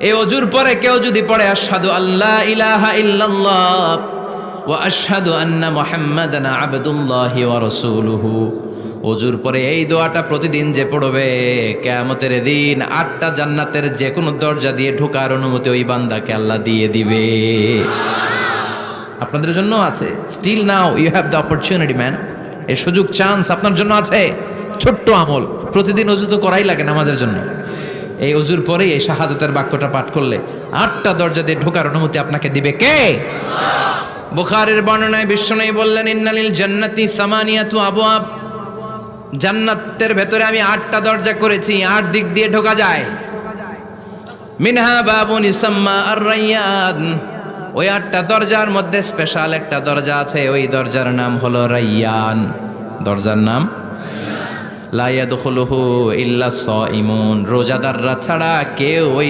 এই অজুর পরে কেউ যদি পড়ে আশহাদু আল্লা ইলাহা ইল্লাল্লাহ ওয়া আশহাদু আন্না মুহাম্মাদান আবদুল্লাহি ওয়া রাসূলুহু, অজুর পরে এই দোয়াটা প্রতিদিন যে পড়বে, কিয়ামতের দিন 8টা জান্নাতের যে কোনো দরজা দিয়ে ঢোকার অনুমতি ওই বান্দাকে আল্লাহ দিয়ে দিবে। আপনাদের জন্য আছে। Still now you have the opportunity man. এই সুযোগ, চান্স আপনার জন্য আছে। ছোট্ট আমল, প্রতিদিন অজু তো করাই লাগে নামাজের জন্য। এই অজুর পরেই এই শাহাদাতের বাক্যটা পাঠ করলে 8টা দরজা দিয়ে ঢোকার অনুমতি আপনাকে দিবে কে? বুখারীর বর্ণনায় বিশ্বনবী বললেন, ইন্নালিল জান্নাতি সামানিয়াতু আবওয়াব, জান্নাতের ভেতরে আমি 8টা দরজা করেছি, 8 দিক দিয়ে ঢোকা যায়। মিনহা বাবুন ইউসাম্মা আর-রায়্যান, ওই 8টা দরজার মধ্যে স্পেশাল একটা দরজা আছে, ওই দরজার নাম হলো রায়্যান। দরজার নাম লা ইয়াদখুলুহু ইল্লা সাইমুন, রোজাদাররা ছাড়া কেউ ওই